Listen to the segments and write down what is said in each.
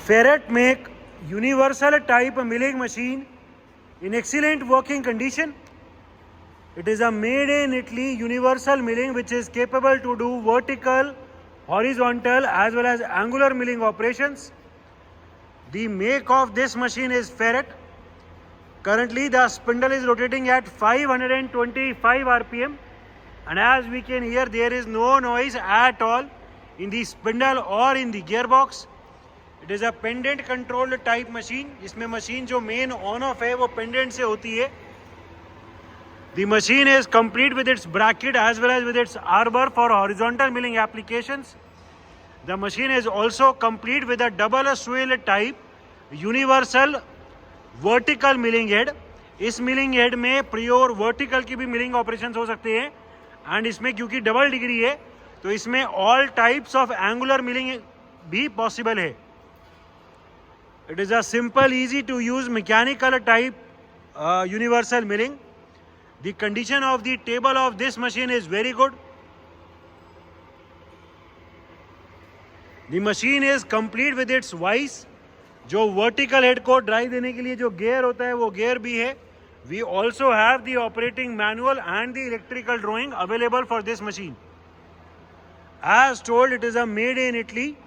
Ferret make universal type milling machine in excellent working condition. It is a made in Italy universal milling which is capable to do vertical, horizontal as well as angular milling operations. The make of this machine is Ferret. Currently the spindle is rotating at 525 rpm, and as we can hear there is no noise at all in the spindle or in the gearbox. It is a pendant controlled type machine. इसमें machine जो main on off है वो pendant से होती है. The machine is complete with its bracket as well as with its arbor for horizontal milling applications. The machine is also complete with a double swivel type universal vertical milling head. इस milling head में pure vertical की भी milling operations हो सकते हैं, and इसमें क्योंकि double degree है तो इसमें all types of angular milling भी possible है. It is a simple, easy to use mechanical type universal milling. The condition of the table of this machine is very good. The machine is complete with its vice. जो vertical head को drive देने के लिए जो gear होता है वो gear भी है. We also have the operating manual and the electrical drawing available for this machine. As told, it is a made in Italy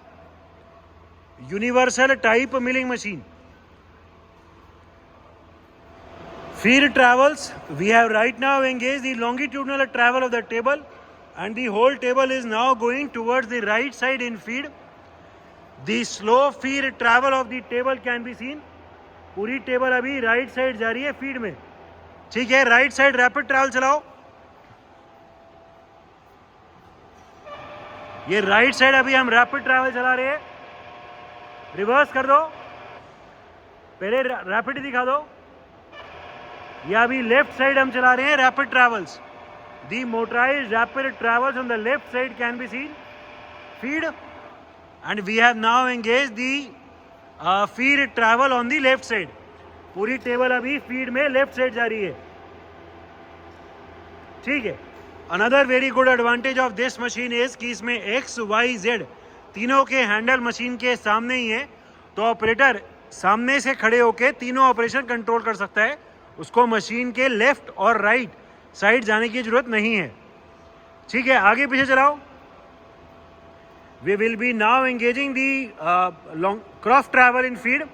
universal type milling machine. Feed travels. We have right now engaged the longitudinal travel of the table, and the whole table is now going towards the right side in feed. The slow feed travel of the table can be seen. पूरी table अभी right side जा रही है feed में. ठीक है, right side rapid travel चलाओ. ये राइट साइड अभी हम रैपिड ट्रैवल चला रहे हैं. रिवर्स कर दो, पहले रैपिड दिखा दो. या अभी लेफ्ट साइड हम चला रहे हैं rapid travels. The motorised rapid travels on the left side can be seen feed, and we have now engage the feed travel on the left side. पूरी टेबल अभी फीड में लेफ्ट साइड जा रही है. ठीक है. Another very good advantage of this machine is कि इसमें एक्स वाई जेड तीनों के हैंडल मशीन के सामने ही है, तो ऑपरेटर सामने से खड़े होकर तीनों ऑपरेशन कंट्रोल कर सकता है. उसको मशीन के लेफ्ट और राइट साइड जाने की जरूरत नहीं है. ठीक है, आगे पीछे चलाओ. We will be now engaging the cross travel in feed.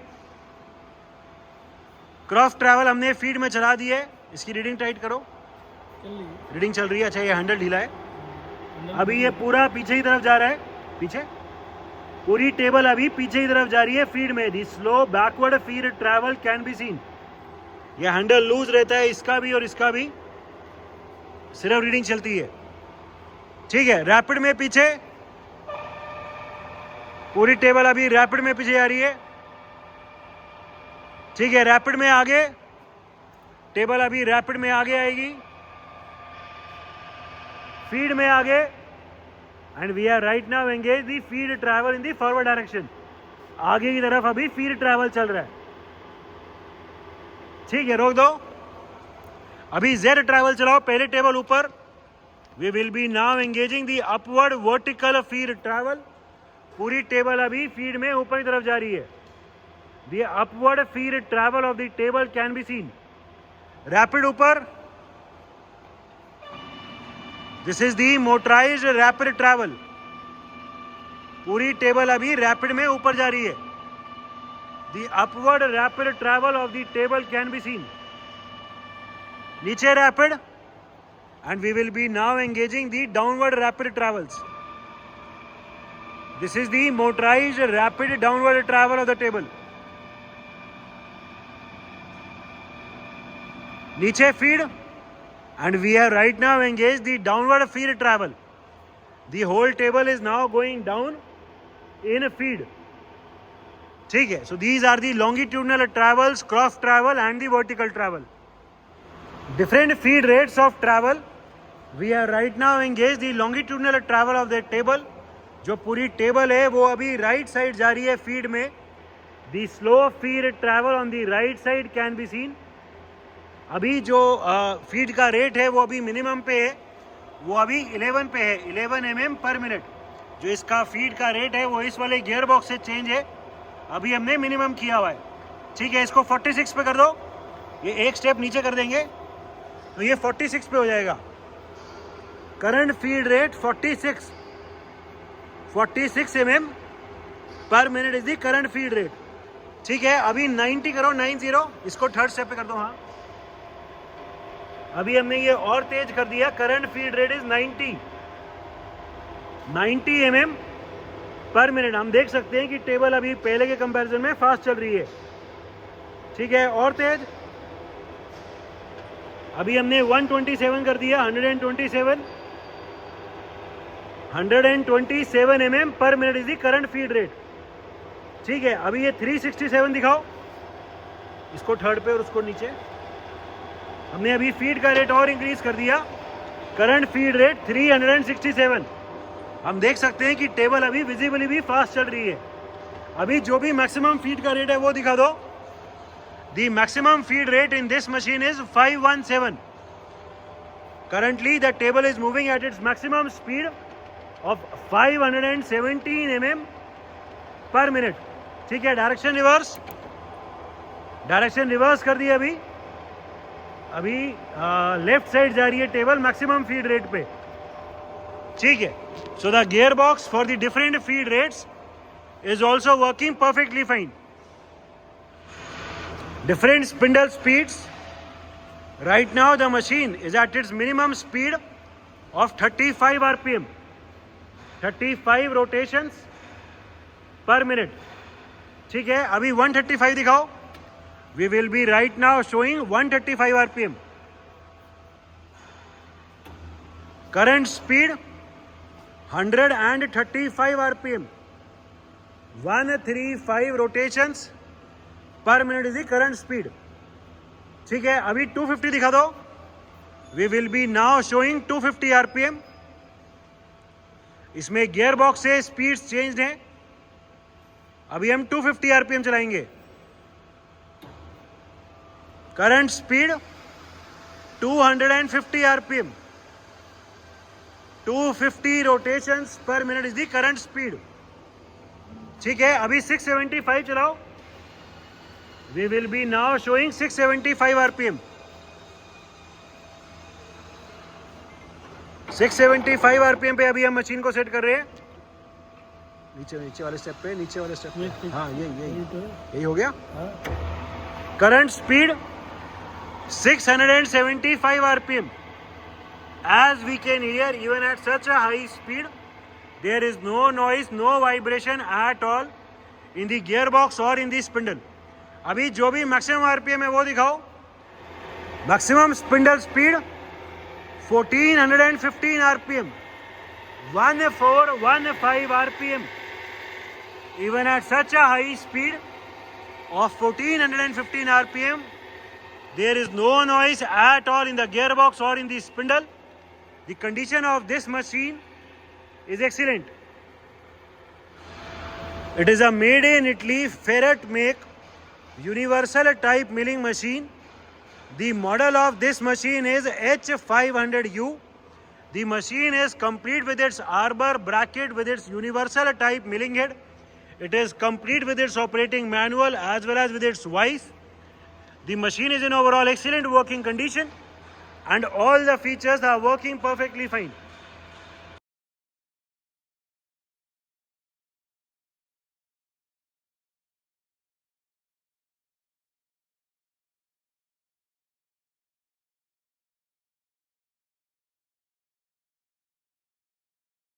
Cross travel हमने फीड में चला दी है. इसकी रीडिंग टाइट करो. रीडिंग चल रही है. अच्छा, ये हैंडल ढीला है. अभी ये पूरा पीछे की तरफ जा रहा है. पीछे पूरी टेबल अभी पीछे की तरफ जा रही है फीड में. The slow backward feed travel can be seen. ये हैंडल लूज रहता है, इसका भी और इसका भी. सिर्फ रीडिंग चलती है. ठीक है, रैपिड में पीछे पूरी टेबल अभी रैपिड में पीछे जा रही है. ठीक है, रैपिड में आगे टेबल अभी रैपिड में आगे आएगी. फीड में आगे, and we are right now engage the feed travel in the forward direction. आगे की तरफ अभी फीड ट्रैवल चल रहा है. ठीक है, रोक दो. अभी जेड ट्रैवल चलाओ. पहले टेबल ऊपर. We will be now engaging the upward vertical feed travel. पूरी टेबल अभी फीड में ऊपर की तरफ जा रही है. The upward feed travel of the table can be seen. Rapid ऊपर. This is the motorised rapid travel. पूरी टेबल अभी रैपिड में ऊपर जा रही है. The upward rapid travel of the table can be seen. नीचे rapid, and we will be now engaging the downward rapid travels. This is the motorized rapid downward travel of the table. नीचे feed, and we have right now engaged the downward feed travel. The whole table is now going down in feed. ठीक है. So these are the longitudinal travels, cross travel and the vertical travel. Different feed rates of travel. We are right now engage the longitudinal travel of the table. जो पूरी table है वो अभी right side जा रही है feed में. The slow feed travel on the right side can be seen. अभी जो फीड का रेट है वो अभी मिनिमम पे है, वो अभी 11 पे है, 11 mm पर मिनट. जो इसका फीड का रेट है वो इस वाले गियर बॉक्स से चेंज है. अभी हमने मिनिमम किया हुआ है, ठीक है। इसको 46 पे कर दो, ये एक स्टेप नीचे कर देंगे तो ये 46 पे हो जाएगा। करंट फीड रेट 46 mm पर minute is the current feed rate, ठीक है। अभी 90 करो, 90, इसको थर्ड स्टेप पे कर दो। हाँ, अभी हमने ये और तेज कर दिया। Current feed rate is 90 mm पर मिनट। हम देख सकते हैं कि टेबल अभी पहले के कंपैरिजन में फास्ट चल रही है, ठीक है। और तेज, अभी हमने 127 कर दिया, 127 mm पर minute is the current feed rate, ठीक है। अभी ये 367 दिखाओ, इसको थर्ड पे और उसको नीचे। हमने अभी फीड का रेट और इंक्रीज कर दिया, करंट फीड रेट 367। हम देख सकते हैं कि टेबल अभी विजिबली भी फास्ट चल रही है। अभी जो भी मैक्सिमम फीड का रेट है वो दिखा दो। The maximum feed rate in this machine is 517। Currently the table is moving at its maximum speed of 517 mm पर मिनट, ठीक है। डायरेक्शन रिवर्स कर दिया। अभी लेफ्ट साइड जा रही है टेबल मैक्सिमम फीड रेट पे, ठीक है। So the gear box for the different feed rates is also working perfectly fine. Different spindle speeds. Right now the machine is at its minimum speed of 35 RPM, 35 rotations per minute, ठीक है। अभी 135 दिखाओ। We will be right now showing 135 RPM. Current speed 135 RPM, 135 rotations per minute is the current speed, ठीक है। अभी 250 दिखा दो। We will be now showing 250 RPM। इसमें गियर बॉक्स से स्पीड्स चेंज हैं। अभी हम 250 RPM चलाएंगे। Current speed 250 RPM, 250 rotations per minute is the current speed, ठीक है। अभी 675 चलाओ। We will be now showing 675 RPM. 675 RPM पे अभी हम मशीन को सेट कर रहे हैं। नीचे वाले स्टेप पे, हाँ यही हो गया। Current speed 675 RPM. As we can hear, even at such a high speed, there is no noise, no vibration at all in the gearbox or in the spindle. अभी जो भी मैक्सिमम आरपीएम है वो दिखाओ। Maximum spindle speed 1415 RPM, 1415 RPM. Even at such a high speed of 1415 RPM, there is no noise at all in the gear box और in the spindle. The condition of this machine is excellent. It is a made in Italy ferret make universal type milling machine. The model of this machine is H500U. The machine is complete with its arbor bracket with its universal type milling head. It is complete with its operating manual as well as with its vice. The machine is in overall excellent working condition and all the features are working perfectly fine.